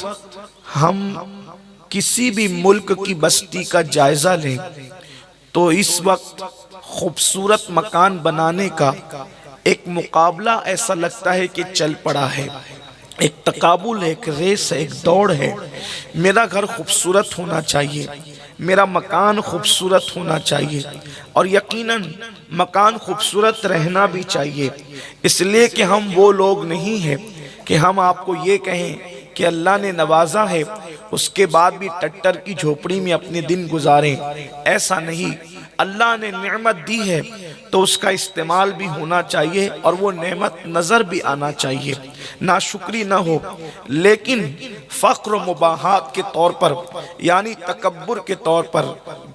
وقت ہم کسی بھی ملک کی بستی کا جائزہ لیں تو اس وقت خوبصورت مکان بنانے کا ایک مقابلہ ایسا لگتا ہے کہ چل پڑا ہے، ایک تقابل ہے، ایک ریس ہے، ایک دوڑ ہے۔ میرا گھر خوبصورت ہونا چاہیے، میرا مکان خوبصورت ہونا چاہیے، اور یقیناً مکان خوبصورت رہنا بھی چاہیے۔ اس لیے کہ ہم وہ لوگ نہیں ہیں کہ ہم آپ کو یہ کہیں کہ اللہ نے نوازا ہے اس کے بعد بھی ٹٹر کی جھوپڑی میں اپنے دن گزاریں۔ ایسا نہیں، اللہ نے نعمت دی ہے تو اس کا استعمال بھی ہونا چاہیے اور وہ نعمت نظر بھی آنا چاہیے، ناشکری نہ ہو۔ لیکن فخر و مباحات کے طور پر، یعنی تکبر کے طور پر،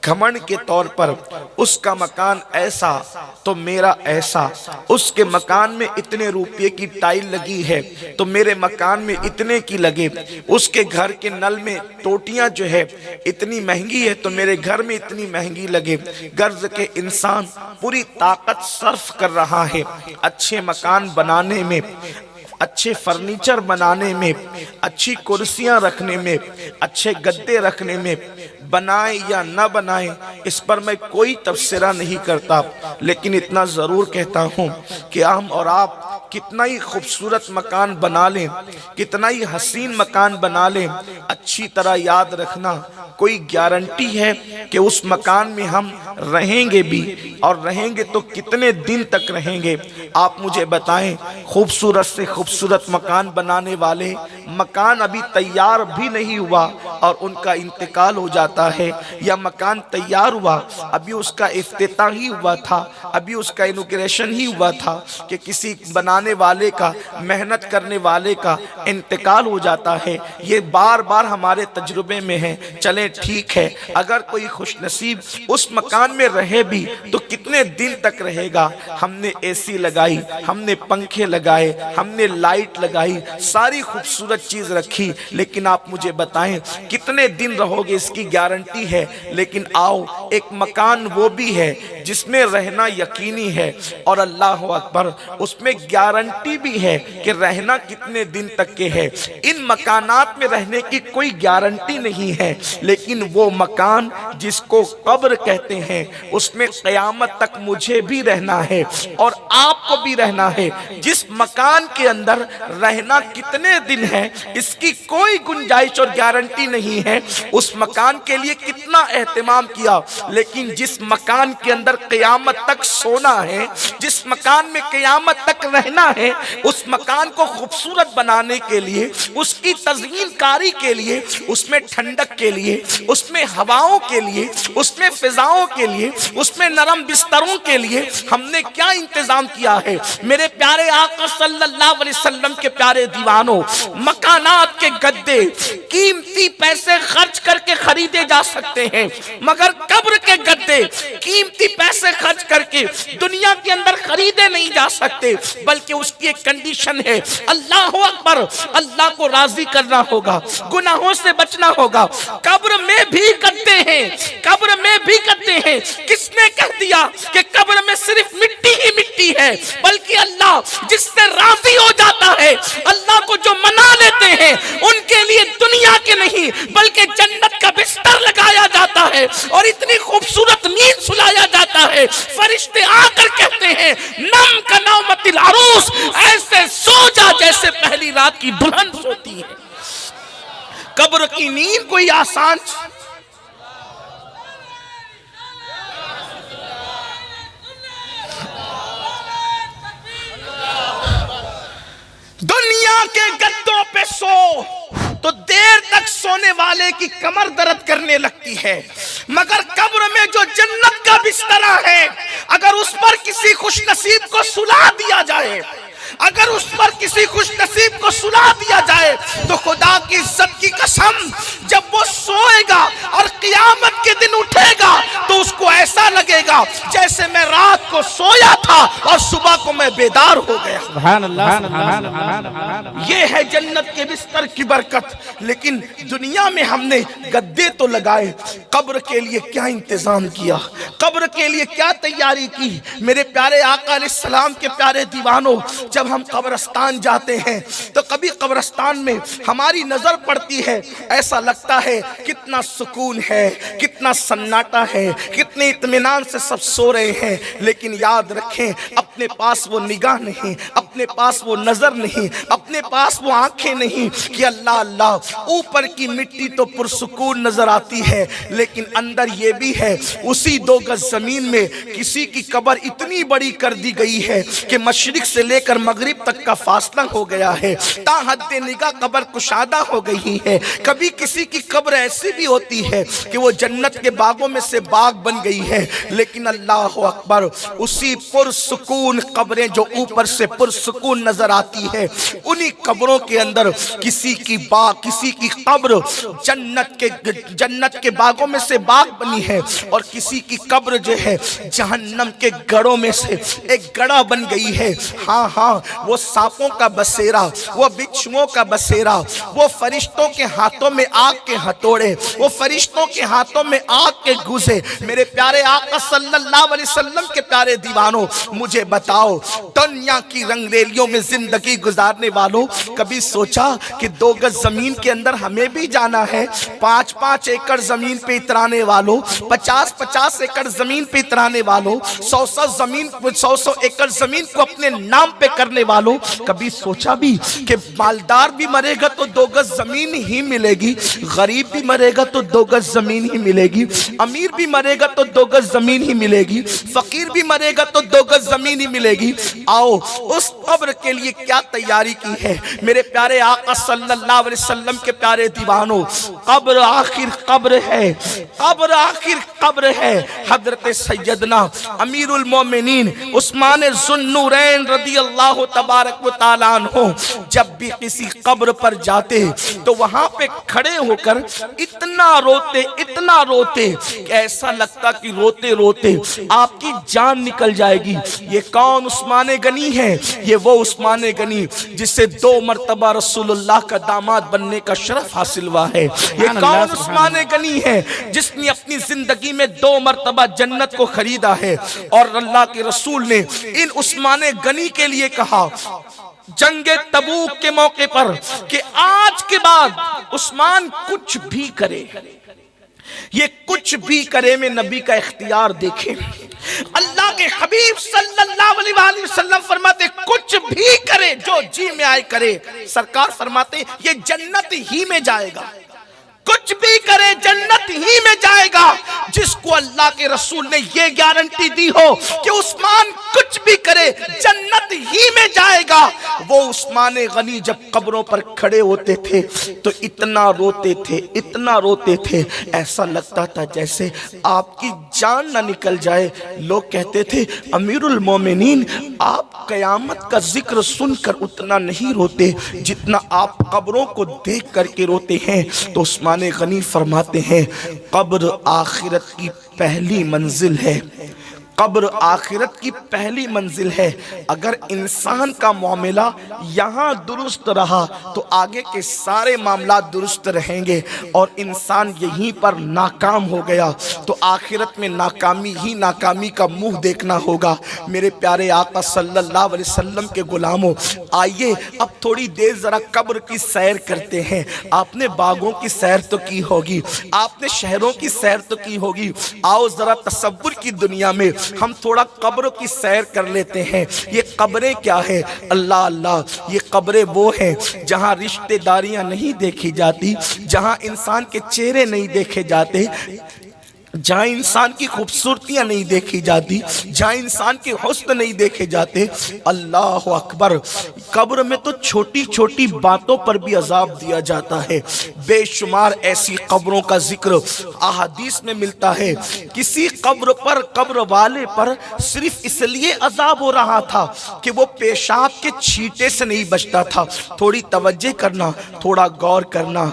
گھمنڈ کے طور پر، اس کا مکان ایسا تو میرا ایسا، اس کے مکان میں اتنے روپے کی ٹائل لگی ہے تو میرے مکان میں اتنے کی لگے، اس کے گھر کے نل میں ٹوٹیاں جو ہے اتنی مہنگی ہے تو میرے گھر میں اتنی مہنگی لگے۔ غرض کہ انسان پوری طاقت صرف کر رہا ہے اچھے مکان بنانے میں، اچھے فرنیچر بنانے میں، اچھی کرسیاں رکھنے میں، اچھے گدے رکھنے میں۔ بنائیں یا نہ بنائیں اس پر میں کوئی تبصرہ نہیں کرتا، لیکن اتنا ضرور کہتا ہوں کہ ہم اور آپ کتنا ہی خوبصورت مکان بنا لیں، کتنا ہی حسین مکان بنا لیں، اچھی طرح یاد رکھنا کوئی گارنٹی ہے کہ اس مکان میں ہم رہیں گے بھی، اور رہیں گے تو کتنے دن تک رہیں گے؟ آپ مجھے بتائیں، خوبصورت سے خوبصورت مکان بنانے والے، مکان ابھی تیار بھی نہیں ہوا اور ان کا انتقال ہو جاتا ہے، یا مکان تیار ہوا ابھی اس کا افتتاح ہی ہوا تھا، ابھی اس کا انوگریشن ہی ہوا تھا کہ کسی بنانے والے کا، محنت کرنے والے کا انتقال ہو جاتا ہے۔ یہ بار بار ہمارے تجربے میں ہے۔ چلیں ٹھیک ہے، اگر کوئی خوش نصیب اس مکان میں رہے بھی تو کتنے دن تک رہے گا؟ ہم نے اے سی لگائی، ہم نے پنکھے لگائے، ہم نے لائٹ لگائی، ساری خوبصورت چیز رکھی، لیکن آپ مجھے بتائیں کتنے دن رہو گے؟ اس کی گارنٹی ہے۔ لیکن آؤ، ایک مکان وہ بھی ہے جس میں رہنا یقینی ہے، اور اللہ اکبر، اس میں گارنٹی بھی ہے کہ رہنا کتنے دن تک کے ہے۔ ان مکانات میں رہنے کی کوئی گارنٹی نہیں ہے، لیکن وہ مکان جس کو قبر کہتے ہیں اس میں قیامت تک مجھے بھی رہنا ہے اور آپ کو بھی رہنا ہے۔ جس مکان کے اندر رہنا کتنے دن ہے اس کی کوئی گنجائش اور گارنٹی نہیں ہے، اس مکان کے لیے کتنا اہتمام کیا، لیکن جس مکان کے اندر قیامت تک سونا ہے، جس مکان میں قیامت تک رہنا ہے، اس مکان کو خوبصورت بنانے کے لیے، اس کی تزئین کاری کے لیے، اس میں ٹھنڈک کے لیے، اس میں ہواؤں کے لیے، اس میں فضاؤں کے لیے، اس میں نرم بستروں کے لیے ہم نے کیا انتظام کیا ہے؟ میرے پیارے آقا صلی اللہ علیہ وسلم کے پیارے دیوانوں، مکانات کے گدے قیمتی پیسے خرچ کر کے خریدے جا سکتے ہیں، مگر قبر کے گدے قیمتی پیسے خرچ کر کے دنیا کے اندر خریدے نہیں جا سکتے، بلکہ اس کی ایک کنڈیشن ہے، اللہ اکبر، اللہ کو راضی کرنا ہوگا، گناہوں سے بچنا ہوگا۔ قبر میں بھی گدے ہیں، قبر میں بھی گدے ہیں۔ کس نے کہہ دیا کہ قبر میں صرف مٹی ہی مٹی ہے؟ بلکہ اللہ جس سے راضی ہو جاتا ہے، اللہ کو جو منا لیتے ہیں، ان کے لیے دنیا کے نہیں بلکہ جنت کا بستر لگایا جاتا ہے اور اتنی خوبصورت نیند سلایا جاتا ہے، فرشتے آ کر کہتے ہیں نم کا نومت العروس، ایسے سو جا جیسے پہلی رات کی دلہن سوتی ہے۔ قبر کی نیند کوئی آسان دنیا کے گدوں پہ سو تو دیر تک سونے والے کی کمر درد کرنے لگتی ہے، مگر قبر میں جو جنت کا بسترا ہے، اگر اس پر کسی خوش نصیب کو سلا دیا جائے، اگر اس پر کسی خوش نصیب کو سلا دیا جائے تو خدا کی عزت کی قسم، جب وہ سوئے گا اور قیامت کے دن اٹھے گا تو اس کو ایسا لگے گا جیسے میں رات کو سویا تھا اور صبح کو میں بیدار ہو گیا۔ سبحان اللہ، سبحان اللہ۔ یہ ہے جنت کے بستر کی برکت۔ لیکن دنیا میں ہم نے گدے تو لگائے، قبر کے لیے کیا انتظام کیا، قبر کے لیے کیا تیاری کی؟ میرے پیارے آقا علیہ السلام کے پیارے دیوانوں، جب ہم قبرستان جاتے ہیں تو کبھی قبرستان میں ہماری نظر پڑتی ہے، ایسا لگتا ہے کتنا سکون ہے، کتنا سناٹا ہے، کتنے اطمینان سے سب سو رہے ہیں، لیکن یاد رکھیں اپنے پاس وہ نگاہ نہیں، اپنے پاس وہ نظر نہیں، اپنے پاس وہ آنکھیں نہیں کہ اللہ اللہ اوپر کی مٹی تو پرسکون نظر آتی ہے، لیکن اندر یہ بھی ہے اسی 2 گز زمین میں کسی کی قبر اتنی بڑی کر دی گئی ہے کہ مشرق سے لے کر مغرب تک کا فاصلہ ہو گیا ہے، تا حد نگاہ قبر کشادہ ہو گئی ہے۔ کبھی کسی کی قبر ایسی بھی ہوتی ہے کہ وہ جنت کے باغوں میں سے باغ بن گئی ہے، لیکن اللہ اکبر اسی پرسکون قبریں جو اوپر سے پرسکون نظر آتی ہے، انہی قبروں کے اندر کسی کی کسی کی قبر جنت کے باغوں میں سے باغ بنی ہے، اور کسی کی قبر جو ہے جہنم کے گڑھوں میں سے ایک گڑھا بن گئی ہے۔ ہاں ہاں، وہ سانپوں کا بسیرا، وہ بچھوؤں کا بسیرا، وہ فرشتوں کے ہاتھوں میں آگ کے ہتھوڑے، وہ فرشتوں کے ہاتھوں میں آگ کے گوزے۔ میرے پیارے آقا صلی اللہ علیہ وسلم کے پیارے دیوانوں، مجھے بتاؤ دنیا کی رنگ ریلیوں میں زندگی گزارنے والوں، کبھی سوچا کہ 2 گز زمین کے اندر ہمیں بھی جانا ہے؟ 5 ایکڑ زمین پہ اترانے والوں، 50 ایکڑ زمین پہ اترانے والوں، 100 ایکڑ زمین کو اپنے نام پہ کرنے والوں، کبھی سوچا بھی کہ مالدار بھی مرے گا تو 2 گز زمین ہی ملے گی، غریب بھی مرے گا تو 2 گز زمین ہی ملے گی، امیر بھی مرے گا تو 2 گز زمین ہی ملے گی، فقیر بھی مرے گا تو 2 گز زمین ہی ملے گی؟ آؤ اس قبر کے لیے کیا تیاری کی ہے میرے پیارے آقا صلی اللہ علیہ وسلم کے پیارے دیوانوں؟ قبر آخر قبر ہے، قبر آخر قبر ہے۔ حضرت سیدنا امیر المومنین عثمان ذو النورین رضی اللہ تبارک و تعالیٰ عنہ جب بھی کسی قبر پر جاتے تو وہاں پہ کھڑے ہو کر اتنا روتے کہ ایسا لگتا کہ روتے روتے آپ کی جان نکل جائے گی۔ یہ کون عثمان غنی ہے؟ یہ وہ عثمان غنی جس سے 2 مرتبہ رسول اللہ کا داماد بننے کا شرف حاصل ہوا ہے۔ یہ کون عثمان غنی ہے جس نے اپنی زندگی میں 2 مرتبہ جنت کو خریدا ہے؟ اور اللہ کے رسول نے ان عثمان غنی کے لیے کہا جنگ تبوک کے موقع پر کہ آج کے بعد عثمان کچھ بھی کرے، یہ کچھ بھی کرے میں نبی کا اختیار دیکھیں۔ اللہ کے حبیب صلی اللہ علیہ وآلہ وسلم فرماتے کچھ بھی کرے، جو جی میں آئے کرے۔ سرکار فرماتے یہ جنت ہی میں جائے گا، کچھ بھی کرے جنت ہی میں جائے گا۔ جس کو اللہ کے رسول نے یہ گارنٹی دی ہو کہ عثمان کچھ بھی کرے جنت ہی میں جائے گا، وہ عثمان غنی جب قبروں پر کھڑے ہوتے تھے تو اتنا روتے تھے ایسا لگتا تھا جیسے آپ کی جان نہ نکل جائے۔ لوگ کہتے تھے امیر المومنین آپ قیامت کا ذکر سن کر اتنا نہیں روتے جتنا آپ قبروں کو دیکھ کر کے روتے ہیں۔ تو عثمان غنی فرماتے ہیں قبر آخرت کی پہلی منزل ہے، قبر آخرت کی پہلی منزل ہے۔ اگر انسان کا معاملہ یہاں درست رہا تو آگے کے سارے معاملات درست رہیں گے، اور انسان یہیں پر ناکام ہو گیا تو آخرت میں ناکامی ہی ناکامی کا منہ دیکھنا ہوگا۔ میرے پیارے آقا صلی اللہ علیہ وسلم کے غلاموں، آئیے اب تھوڑی دیر ذرا قبر کی سیر کرتے ہیں۔ آپ نے باغوں کی سیر تو کی ہوگی، آپ نے شہروں کی سیر تو کی ہوگی، آؤ ذرا تصور کی دنیا میں ہم تھوڑا قبروں کی سیر کر لیتے ہیں۔ یہ قبریں کیا ہے؟ اللہ اللہ، یہ قبریں وہ ہیں جہاں رشتہ داریاں نہیں دیکھی جاتی، جہاں انسان کے چہرے نہیں دیکھے جاتے، جہاں انسان کی خوبصورتیاں نہیں دیکھی جاتی، جہاں انسان کے حسن نہیں دیکھے جاتے۔ اللہ اکبر، قبر میں تو چھوٹی چھوٹی باتوں پر بھی عذاب دیا جاتا ہے۔ بے شمار ایسی قبروں کا ذکر احادیث میں ملتا ہے۔ کسی قبر پر، قبر والے پر صرف اس لیے عذاب ہو رہا تھا کہ وہ پیشاب کے چھینٹے سے نہیں بچتا تھا۔ تھوڑی توجہ کرنا، تھوڑا غور کرنا،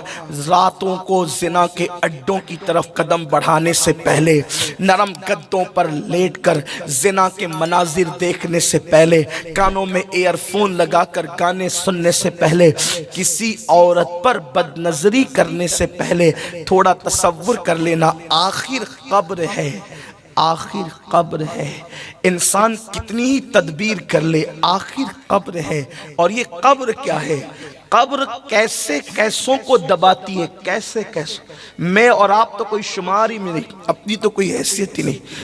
راتوں کو زنا کے اڈوں کی طرف قدم بڑھانے سے پہلے، نرم گدوں پر لیٹ کر زنا کے مناظر دیکھنے سے پہلے، کانوں میں ایئر فون لگا کر گانے سننے سے پہلے، کسی عورت پر بد نظری کرنے سے پہلے تھوڑا تصور کر لینا آخر قبر ہے، آخر قبر ہے. انسان کتنی ہی تدبیر کر لے آخر قبر ہے. اور یہ قبر کیا ہے؟ قبر کیسے کیسوں کو دباتی ہے، کیسے کیسوں. میں اور آپ تو کوئی شمار ہی میں نہیں، اپنی تو کوئی حیثیت ہی نہیں.